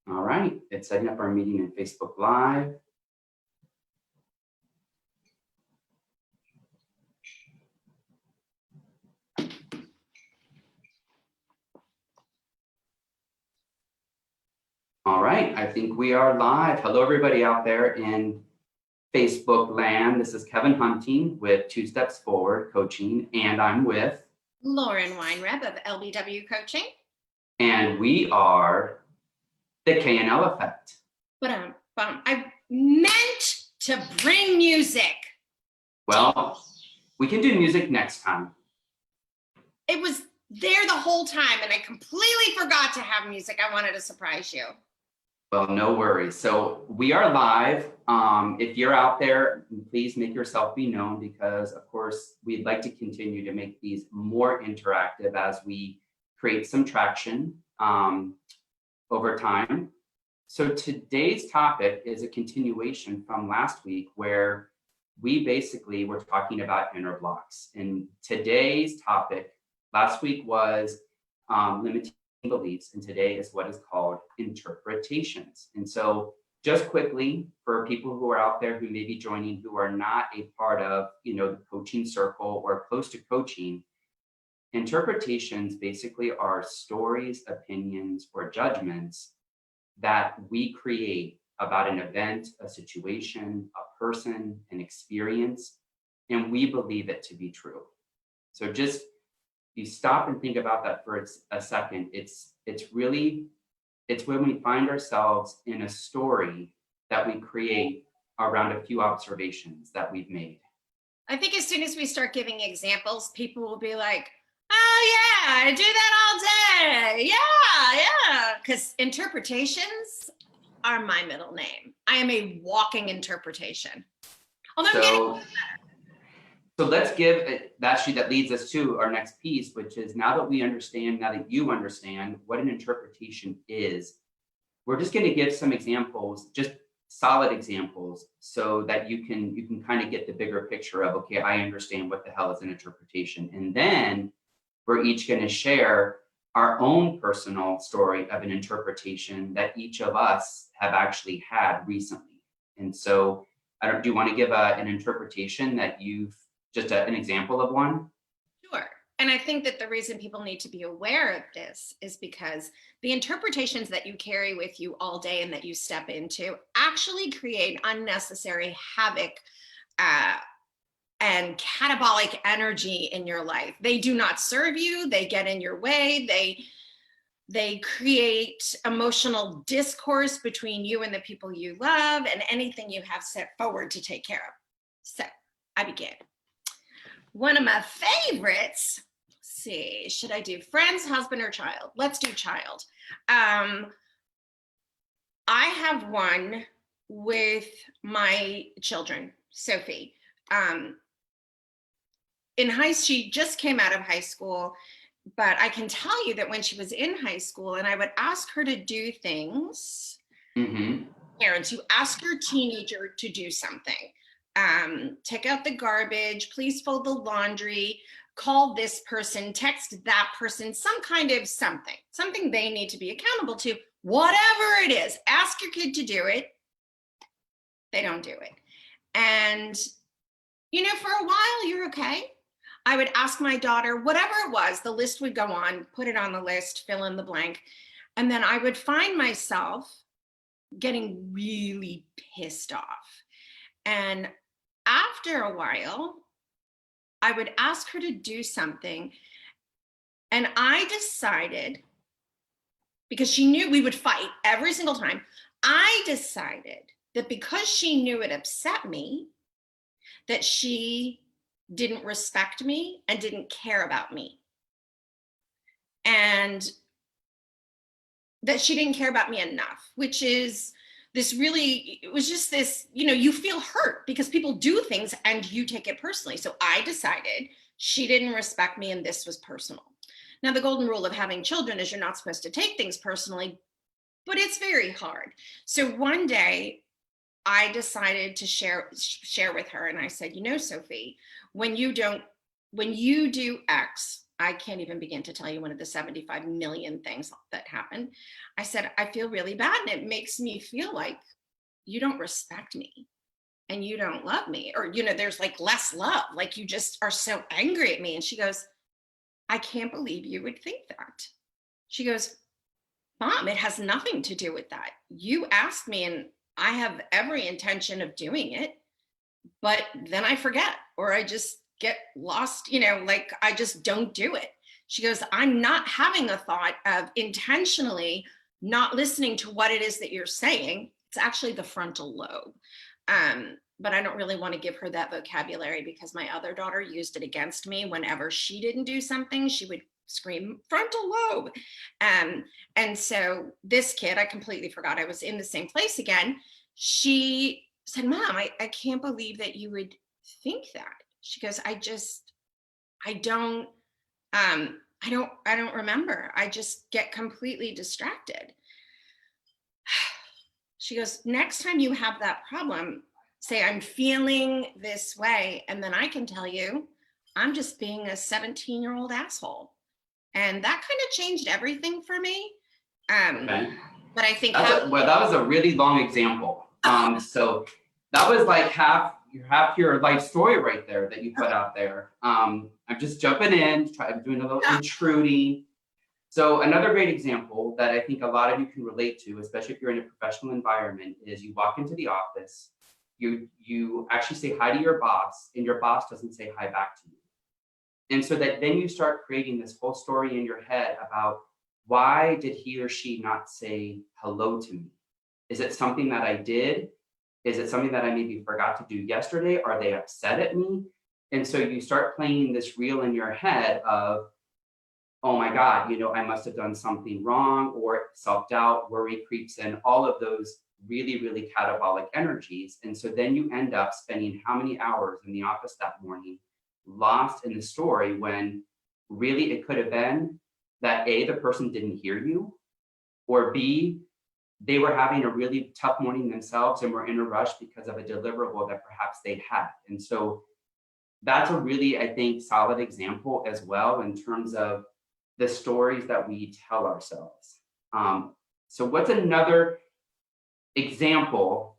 All right, it's setting up our meeting in Facebook Live. All right, I think we are live. Hello, everybody out there in Facebook land. This is Kevin Hunting with Two Steps Forward Coaching, and I'm with Lauren Weinreb of LBW Coaching. And we are the K&L Effect. But I meant to bring music. Well, we can do music next time. It was there the whole time, and I completely forgot to have music. I wanted to surprise you. Well, no worries. So we are live. If you're out there, please make yourself be known because, of course, we'd like to continue to make these more interactive as we create some traction over time. So today's topic is a continuation from last week where we basically were talking about inner blocks. And today's topic, last week was limiting beliefs, and today is what is called interpretations. And so just quickly, for people who are out there who may be joining who are not a part of the coaching circle or close to coaching, interpretations basically are stories, opinions, or judgments that we create about an event, a situation, a person, an experience, and we believe it to be true. So just you stop and think about that for a second. It's when we find ourselves in a story that we create around a few observations that we've made. I think as soon as we start giving examples, people will be like, oh yeah, I do that all day. Yeah. Because interpretations are my middle name. I am a walking interpretation. Although I'm getting better. So let's give it, that leads us to our next piece, which is now that you understand what an interpretation is, we're just going to give some examples, just solid examples, so that you can kind of get the bigger picture of, okay, I understand what the hell is an interpretation. And then we're each going to share our own personal story of an interpretation that each of us have actually had recently. And so do you want to give an interpretation that you've just an example of one? Sure. And I think that the reason people need to be aware of this is because the interpretations that you carry with you all day and that you step into actually create unnecessary havoc and catabolic energy in your life. They do not serve you. They get in your way. They create emotional discourse between you and the people you love and anything you have set forward to take care of. So I begin. One of my favorites, let's see, should I do friends, husband, or child? Let's do child. I have one with my children, Sophie. She just came out of high school, but I can tell you that when she was in high school and I would ask her to do things, parents, you ask your teenager to do something. Take out the garbage, please fold the laundry, call this person, text that person, some kind of something they need to be accountable to, whatever it is. Ask your kid to do it. They don't do it. And, for a while, you're okay. I would ask my daughter, whatever it was, the list would go on, put it on the list, fill in the blank. And then I would find myself getting really pissed off. And after a while, I would ask her to do something. And I decided, because she knew we would fight every single time, I decided that because she knew it upset me, that she didn't respect me and didn't care about me. And that she didn't care about me enough, which is it was just this, you feel hurt because people do things and you take it personally. So I decided she didn't respect me and this was personal. Now, the golden rule of having children is you're not supposed to take things personally, but it's very hard. So one day I decided to share with her and I said, Sophie, when you do X, I can't even begin to tell you one of the 75 million things that happened. I said, I feel really bad. And it makes me feel like you don't respect me and you don't love me, or, there's like less love. Like you just are so angry at me. And she goes, I can't believe you would think that. She goes, Mom, it has nothing to do with that. You asked me and I have every intention of doing it, but then I forget, or I just get lost, like I just don't do it. She goes, I'm not having a thought of intentionally not listening to what it is that you're saying. It's actually the frontal lobe. But I don't really want to give her that vocabulary because my other daughter used it against me. Whenever she didn't do something, she would scream frontal lobe. And so this kid, I completely forgot I was in the same place again. She said, Mom, I can't believe that you would think that. She goes, I don't remember. I just get completely distracted. She goes, next time you have that problem, say, I'm feeling this way. And then I can tell you, I'm just being a 17-year-old asshole. And that kind of changed everything for me. Okay. But I think that was a really long example. So that was like half your life story right there that you put out there. I'm just jumping in, I'm doing a little intruding. So another great example that I think a lot of you can relate to, especially if you're in a professional environment, is you walk into the office, you actually say hi to your boss, and your boss doesn't say hi back to you. And so that then you start creating this whole story in your head about, why did he or she not say hello to me? Is it something that I did? Is it something that I maybe forgot to do yesterday? Are they upset at me? And so you start playing this reel in your head of, oh my God, I must have done something wrong, or self-doubt, worry creeps in, all of those really, really catabolic energies. And so then you end up spending how many hours in the office that morning, lost in the story, when really it could have been that A, the person didn't hear you, or B, they were having a really tough morning themselves and were in a rush because of a deliverable that perhaps they had. And so that's a really, I think, solid example as well in terms of the stories that we tell ourselves. So what's another example,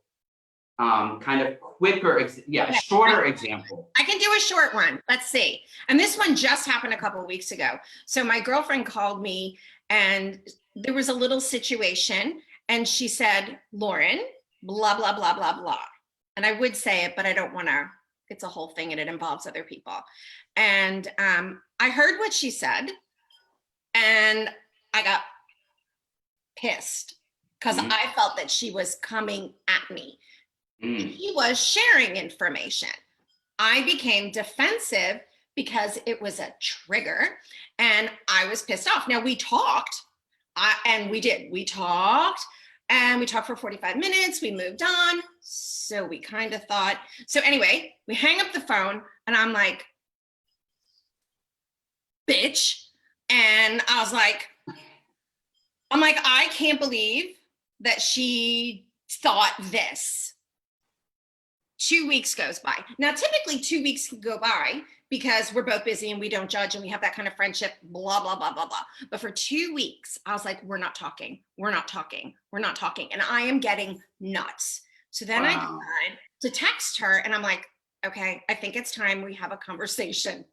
kind of quicker, shorter example? I can do a short one. Let's see. And this one just happened a couple of weeks ago. So my girlfriend called me and there was a little situation and she said, Lauren, blah, blah, blah, blah, blah. And I would say it, but I don't want to, it's a whole thing and it involves other people. And I heard what she said and I got pissed because I felt that she was coming at me. He was sharing information. I became defensive because it was a trigger and I was pissed off. Now we talked we talked for 45 minutes. We moved on. So we kind of thought, so anyway, we hang up the phone and I'm like, bitch. And I was like, I can't believe that she thought this. 2 weeks goes by. Now, typically 2 weeks can go by because we're both busy and we don't judge and we have that kind of friendship, blah, blah, blah, blah, blah. But for 2 weeks, I was like, we're not talking. We're not talking. We're not talking. And I am getting nuts. So then I decide to text her and I'm like, okay, I think it's time we have a conversation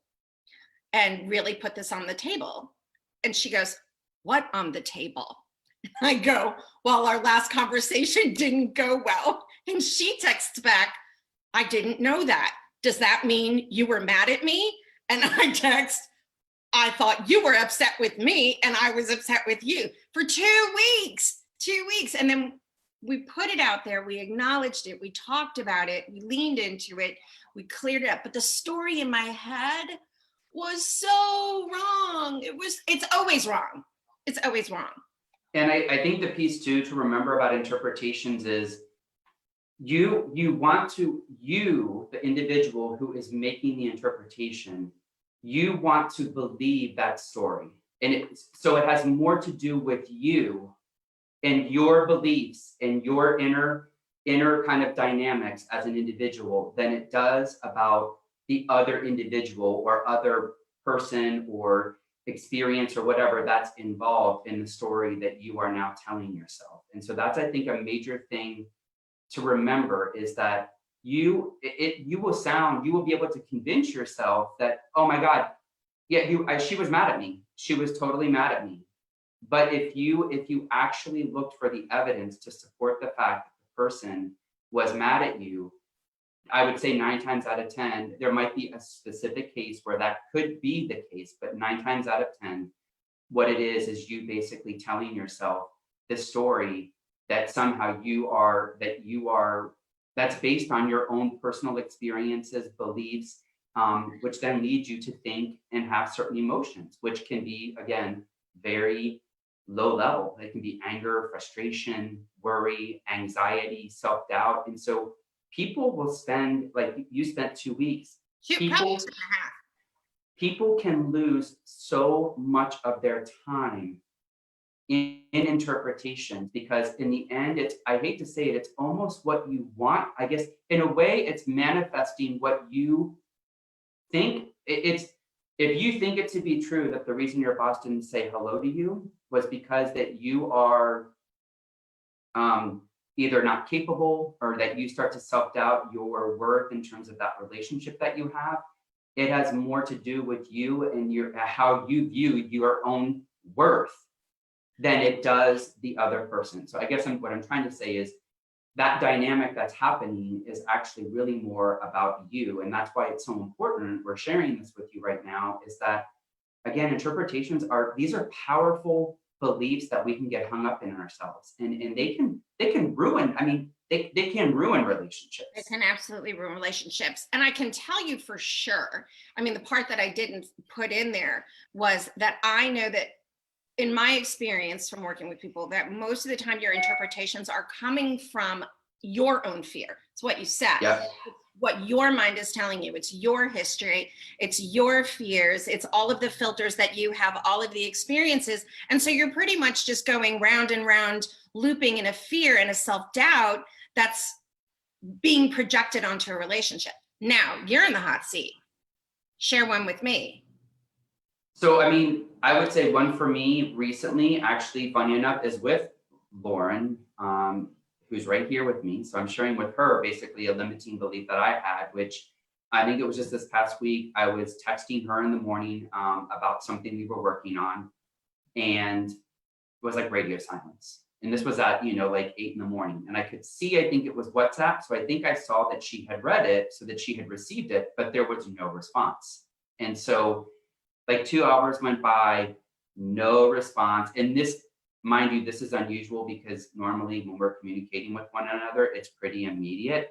and really put this on the table. And she goes, what on the table? I go, well, our last conversation didn't go well. And she texts back, I didn't know that. Does that mean you were mad at me? And I text, I thought you were upset with me and I was upset with you for 2 weeks. And then we put it out there. We acknowledged it. We talked about it. We leaned into it. We cleared it up. But the story in my head was so wrong. It's always wrong. It's always wrong. And I think the piece too to remember about interpretations is you want to, the individual who is making the interpretation, you want to believe that story. And so it has more to do with you and your beliefs and your inner kind of dynamics as an individual than it does about the other individual or other person or experience or whatever that's involved in the story that you are now telling yourself. And so that's, I think, a major thing to remember, is that you will be able to convince yourself that, oh my God, yeah, she was mad at me. She was totally mad at me. But if you actually looked for the evidence to support the fact that the person was mad at you, I would say 9 times out of 10, there might be a specific case where that could be the case, but 9 times out of 10, what it is you basically telling yourself this story that somehow that's based on your own personal experiences, beliefs, which then leads you to think and have certain emotions, which can be, again, very low level. It can be anger, frustration, worry, anxiety, self-doubt. And so people will spend, like you spent 2 weeks, Shoot, probably 2.5. people can lose so much of their time in interpretation, because in the end, I hate to say it, it's almost what you want. I guess in a way, it's manifesting what you think. It's if you think it to be true that the reason your boss didn't say hello to you was because that you are either not capable, or that you start to self-doubt your worth in terms of that relationship that you have, it has more to do with you and how you view your own worth than it does the other person. So I guess what I'm trying to say is that dynamic that's happening is actually really more about you. And that's why it's so important. We're sharing this with you right now, is that, again, interpretations these are powerful beliefs that we can get hung up in ourselves. And they can ruin, they can ruin relationships. It can absolutely ruin relationships. And I can tell you for sure, the part that I didn't put in there was that I know that in my experience from working with people, that most of the time your interpretations are coming from your own fear. It's what you said. Yeah. What your mind is telling you. It's your history. It's your fears. It's all of the filters that you have, all of the experiences. And so you're pretty much just going round and round, looping in a fear and a self-doubt that's being projected onto a relationship. Now you're in the hot seat. Share one with me. So, I would say one for me recently, actually, funny enough, is with Lauren, who's right here with me. So I'm sharing with her basically a limiting belief that I had, which I think it was just this past week. I was texting her in the morning about something we were working on, and it was like radio silence. And this was at, like 8 in the morning. And I could see, I think it was WhatsApp. So I think I saw that she had read it, so that she had received it, but there was no response. And so like 2 hours went by, no response. And this, mind you, this is unusual because normally when we're communicating with one another, it's pretty immediate.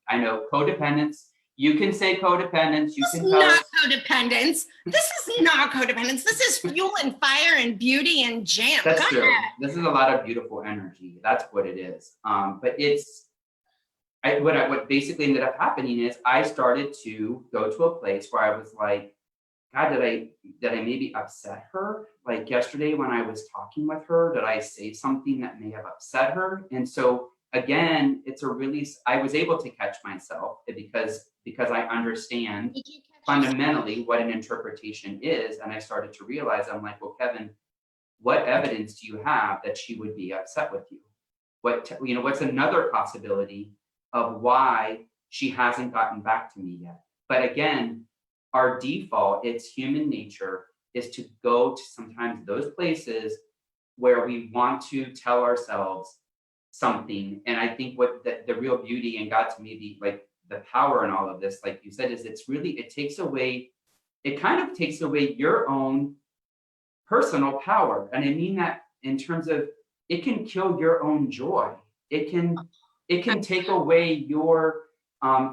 I know codependence. You can say codependence. You can tell not codependence. This is not codependence. This is fuel and fire and beauty and jam. That's true. This is a lot of beautiful energy. That's what it is. But what basically ended up happening is I started to go to a place where I was like, God, did I maybe upset her? Like yesterday when I was talking with her, did I say something that may have upset her? And so again, I was able to catch myself because I understand fundamentally what an interpretation is. And I started to realize, I'm like, well, Kevin, what evidence do you have that she would be upset with you? What's another possibility of why she hasn't gotten back to me yet? But again, our default, it's human nature, is to go to sometimes those places where we want to tell ourselves something. And I think what the real beauty, and got to me the power in all of this, like you said, is it kind of takes away your own personal power. And I mean that in terms of, it can kill your own joy. It can take away your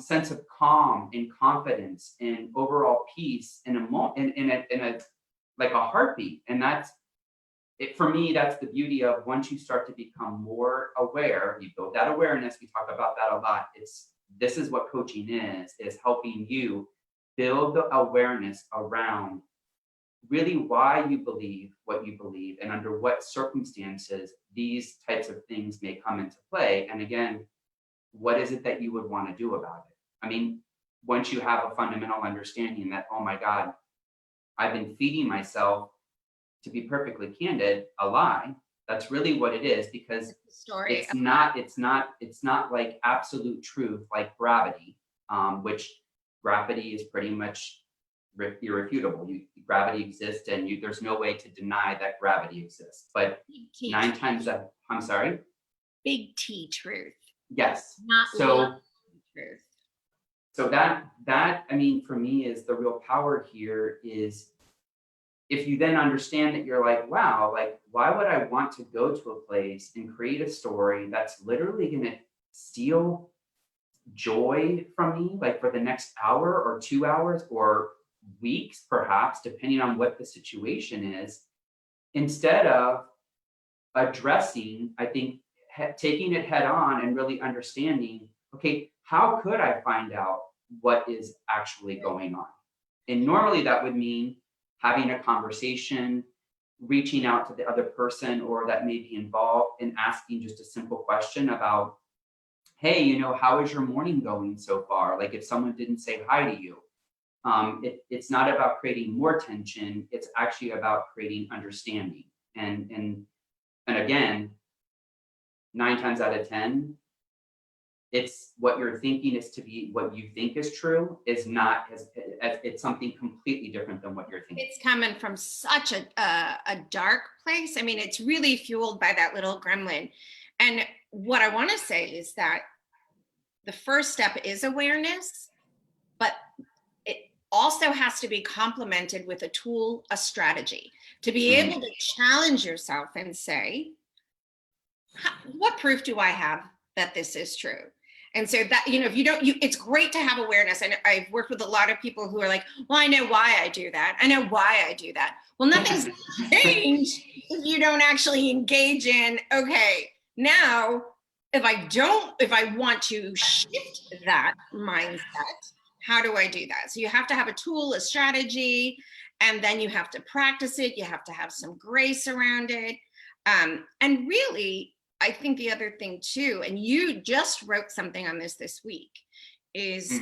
sense of calm and confidence and overall peace in a like a heartbeat. And that's it for me. That's the beauty of, once you start to become more aware, you build that awareness. We talk about that a lot. This is what coaching is helping you build the awareness around really why you believe what you believe, and under what circumstances these types of things may come into play. And again, what is it that you would want to do about it? Once you have a fundamental understanding that, oh my God, I've been feeding myself to be perfectly candid, a lie. That's really what it is, because It's the story. it's not like absolute truth like gravity, which gravity is pretty much irrefutable. Gravity exists, and there's no way to deny that gravity exists. But Big T nine truth. times that, I'm sorry. Big T truth, Yes. not little truth. So that I mean, for me, is the real power here. Is if you then understand that you're like, wow, like, why would I want to go to a place and create a story that's literally going to steal joy from me, like for the next hour or 2 hours or weeks, perhaps, depending on what the situation is, instead of addressing, I think, taking it head on and really understanding, okay, how could I find out what is actually going on? And normally that would mean having a conversation, reaching out to the other person or that may be involved, and asking just a simple question about, hey, how is your morning going so far? Like if someone didn't say hi to you, it's not about creating more tension. It's actually about creating understanding. And again, 9 times out of 10, it's what you're thinking is to be what you think is true is not as it's something completely different than what you're thinking. It's coming from such a dark place. I mean, it's really fueled by that little gremlin. And what I want to say is that the first step is awareness, but it also has to be complemented with a tool, a strategy, to be able to challenge yourself and say, what proof do I have that this is true? And so that, if you don't, it's great to have awareness. And I've worked with a lot of people who are like, well, I know why I do that. I know why I do that. Well, nothing's changed if you don't actually engage in, okay, now, if I want to shift that mindset, how do I do that? So you have to have a tool, a strategy, and then you have to practice it. You have to have some grace around it. And really, I think the other thing too, and you just wrote something on this week, is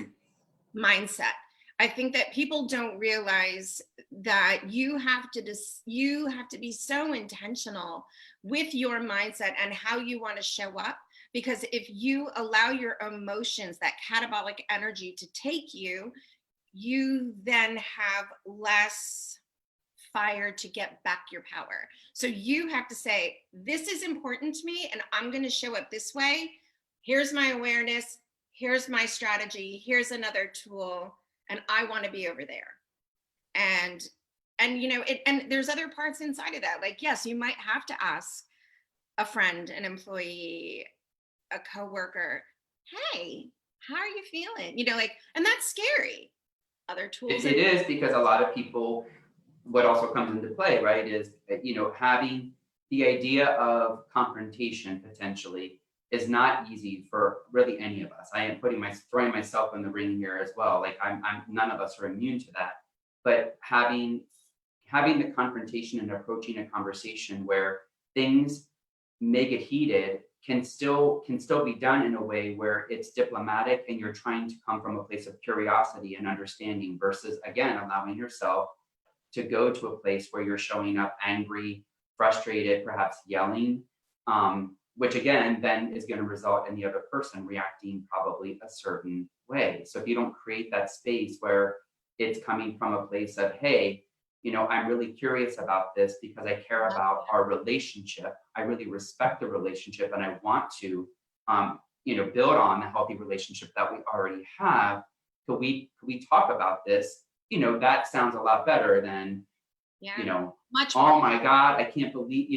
mindset. I think that people don't realize that you have to be so intentional with your mindset and how you want to show up. Because if you allow your emotions, that catabolic energy, to take you, you then have less fire to get back your power. So you have to say, this is important to me and I'm going to show up this way. Here's my awareness. Here's my strategy. Here's another tool. And I want to be over there. And and there's other parts inside of that. Like, yes, you might have to ask a friend, an employee, a coworker, hey, how are you feeling? And that's scary. Other tools. It is, because a lot of people, what also comes into play, right, is having the idea of confrontation potentially is not easy for really any of us. I am throwing myself in the ring here as well. Like I'm none of us are immune to that. But having the confrontation and approaching a conversation where things may get heated can still be done in a way where it's diplomatic and you're trying to come from a place of curiosity and understanding, versus, again, allowing yourself to go to a place where you're showing up angry, frustrated, perhaps yelling, which again then is going to result in the other person reacting probably a certain way. So if you don't create that space where it's coming from a place of, hey, I'm really curious about this because I care about our relationship. I really respect the relationship and I want to, build on the healthy relationship that we already have. Could we talk about this? That sounds a lot better than, much oh more. my God, I can't believe,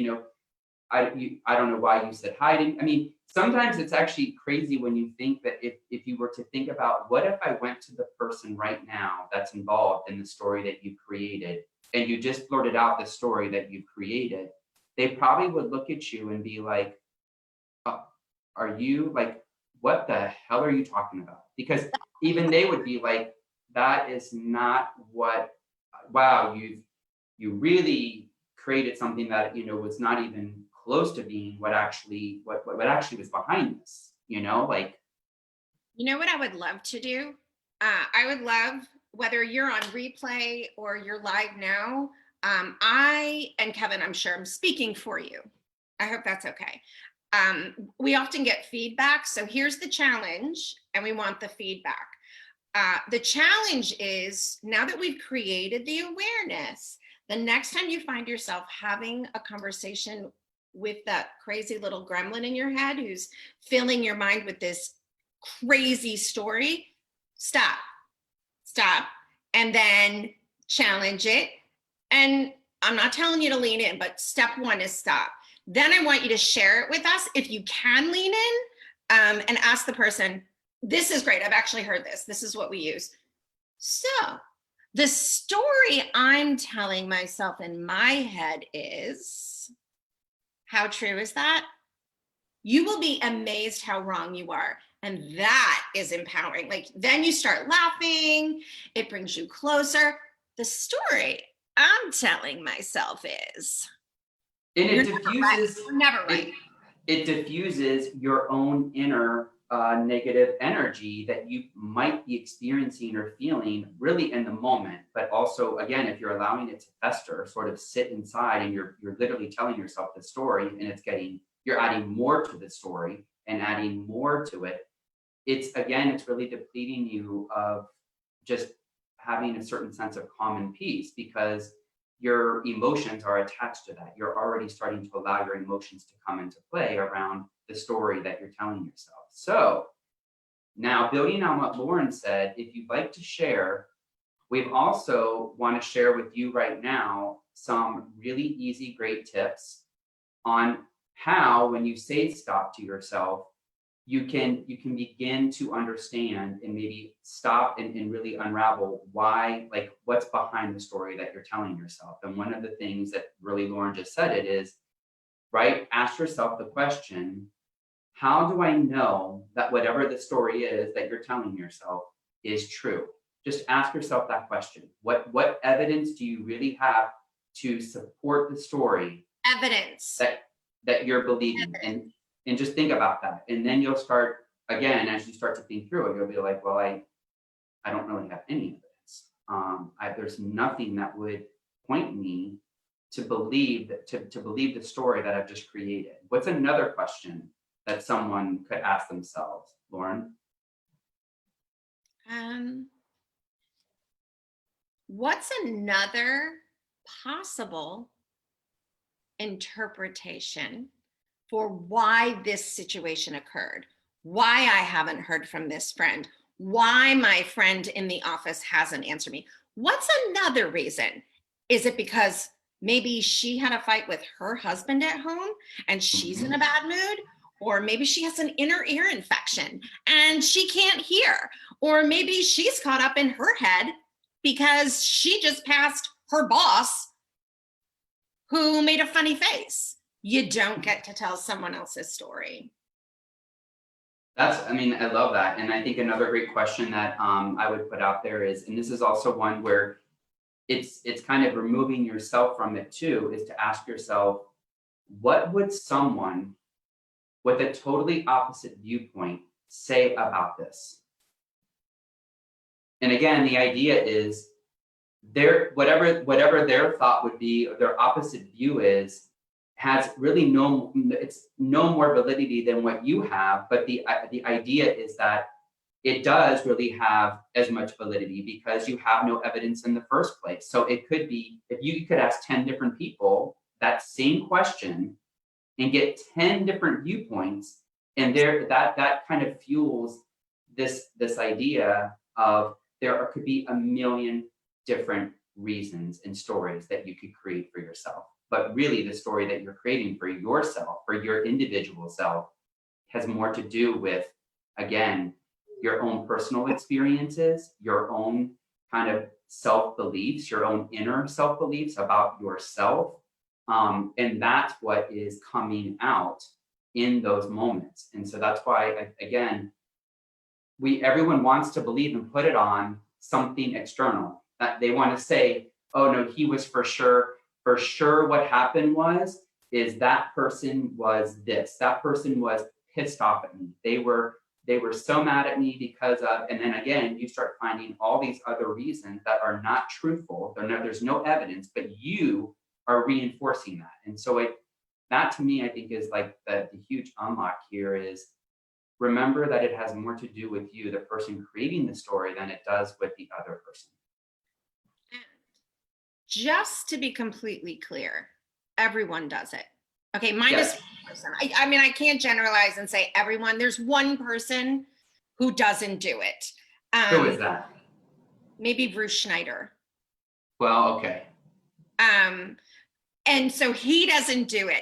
I don't know why you said hi to me. I mean, sometimes it's actually crazy when you think that if you were to think about, what if I went to the person right now that's involved in the story that you created, and you just blurted out the story that you created, they probably would look at you and be like, are you like, what the hell are you talking about? Because even they would be like, that is not what, wow, you really created something that, was not even close to being what actually was behind this, like. What I would love to do? I would love, whether you're on replay or you're live now, And Kevin, I'm sure I'm speaking for you. I hope that's okay. We often get feedback. So here's the challenge, and we want the feedback. The challenge is, now that we've created the awareness, the next time you find yourself having a conversation with that crazy little gremlin in your head who's filling your mind with this crazy story, stop, and then challenge it. And I'm not telling you to lean in, but step one is stop. Then I want you to share it with us. If you can lean in, and ask the person, this is great, I've actually heard this. This is what we use. So the story I'm telling myself in my head is, how true is that? You will be amazed how wrong you are. And that is empowering. Like, then you start laughing, it brings you closer. The story I'm telling myself is, and it diffuses, never right. It diffuses your own inner negative energy that you might be experiencing or feeling really in the moment. But also, again, if you're allowing it to fester, sort of sit inside, and you're literally telling yourself the story, and you're adding more to the story and adding more to it. It's really depleting you of just having a certain sense of calm and peace, because your emotions are attached to that. You're already starting to allow your emotions to come into play around the story that you're telling yourself. So now, building on what Lauren said, if you'd like to share, we've also want to share with you right now some really easy, great tips on how, when you say stop to yourself, you can begin to understand and maybe stop and really unravel why, like, what's behind the story that you're telling yourself. And one of the things that really Lauren just said it is, right? Ask yourself the question, how do I know that whatever the story is that you're telling yourself is true? Just ask yourself that question. What evidence do you really have to support the story? Evidence. That you're believing. And just think about that. And then you'll start, again, as you start to think through it, you'll be like, well, I don't really have any evidence. There's nothing that would point me to believe to believe the story that I've just created. What's another question that someone could ask themselves, Lauren? What's another possible interpretation for why this situation occurred, why I haven't heard from this friend, why my friend in the office hasn't answered me? What's another reason? Is it because maybe she had a fight with her husband at home and she's in a bad mood? Or maybe she has an inner ear infection and she can't hear. Or maybe she's caught up in her head because she just passed her boss who made a funny face. You don't get to tell someone else's story. I love that. And I think another great question that I would put out there is, and this is also one where it's kind of removing yourself from it too, is to ask yourself, what would someone with a totally opposite viewpoint say about this? And again, the idea is whatever their thought would be, or their opposite view is, has really no more validity than what you have. But the idea is that it does really have as much validity because you have no evidence in the first place. So it could be, if you could ask 10 different people that same question and get 10 different viewpoints, and that kind of fuels this idea of there could be a million different reasons and stories that you could create for yourself. But really, the story that you're creating for yourself, for your individual self, has more to do with, again, your own personal experiences, your own kind of self-beliefs, your own inner self-beliefs about yourself. And that's what is coming out in those moments. And so that's why, again, everyone wants to believe and put it on something external. That they want to say, oh no, he was for sure what happened is that person was this. That person was pissed off at me. They they were so mad at me because of, and then again, you start finding all these other reasons that are not truthful. There's no evidence, but you are reinforcing that. And so that to me, I think is like the huge unlock here is remember that it has more to do with you, the person creating the story, than it does with the other person. And just to be completely clear, everyone does it. Okay, minus one person. I mean, I can't generalize and say everyone. There's one person who doesn't do it. Who is that? Maybe Bruce Schneider. Well, okay. And so he doesn't do it.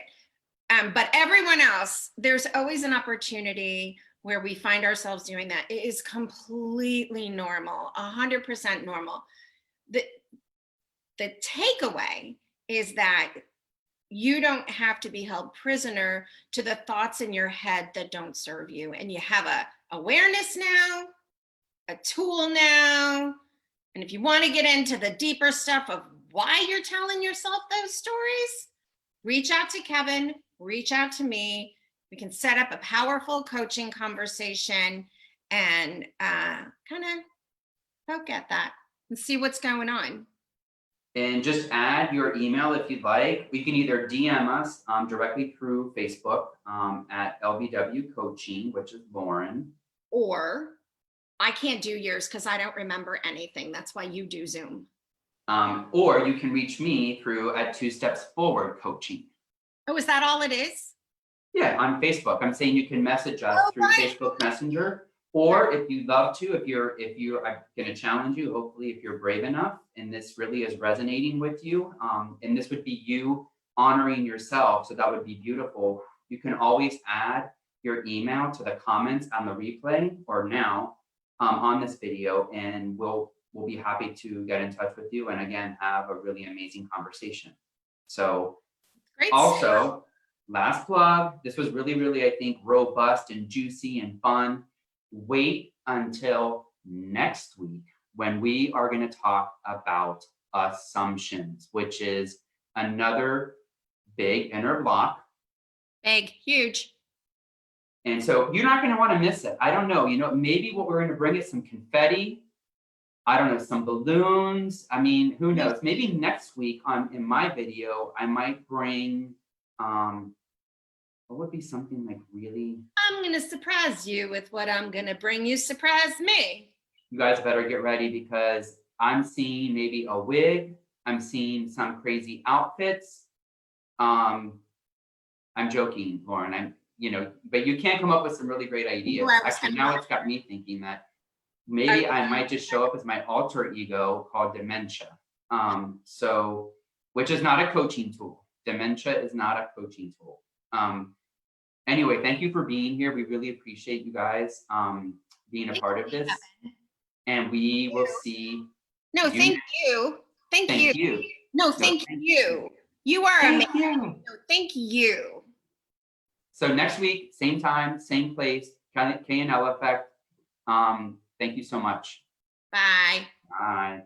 But everyone else, there's always an opportunity where we find ourselves doing that. It is completely normal, 100% normal. The takeaway is that you don't have to be held prisoner to the thoughts in your head that don't serve you. And you have a awareness now, a tool now. And if you want to get into the deeper stuff of why you're telling yourself those stories, reach out to Kevin, reach out to me. We can set up a powerful coaching conversation and kind of poke at that and see what's going on. And just add your email if you'd like. You can either DM us directly through Facebook at LBW Coaching, which is Lauren. Or I can't do yours because I don't remember anything. That's why you do Zoom. Or you can reach me through at 2 Steps Forward Coaching. Oh, is that all it is? Yeah, on Facebook. I'm saying you can message us through Facebook Messenger. Or if you'd love to, if you're I'm going to challenge you, hopefully, if you're brave enough and this really is resonating with you, and this would be you honoring yourself. So that would be beautiful. You can always add your email to the comments on the replay or now on this video, and we'll be happy to get in touch with you and again, have a really amazing conversation. So great. Also, last plug, this was really, really, I think, robust and juicy and fun. Wait until next week when we are going to talk about assumptions, which is another big inner block. Big, huge. And so you're not going to want to miss it. I don't know, maybe what we're going to bring is some confetti. I don't know, some balloons. I mean, who knows? Maybe next week in my video, I might bring, what would be something like really? I'm going to surprise you with what I'm going to bring you. Surprise me. You guys better get ready because I'm seeing maybe a wig. I'm seeing some crazy outfits. I'm joking, Lauren. But you can't come up with some really great ideas. Actually, now it's got me thinking that maybe I might just show up as my alter ego called dementia. Which is not a coaching tool. Dementia is not a coaching tool. Anyway, thank you for being here. We really appreciate you guys being a part of this. And we will see. No, thank you. Thank you. No, thank you. You are amazing. No, thank you. So next week, same time, same place, K&L Effect. Thank you so much. Bye. Bye.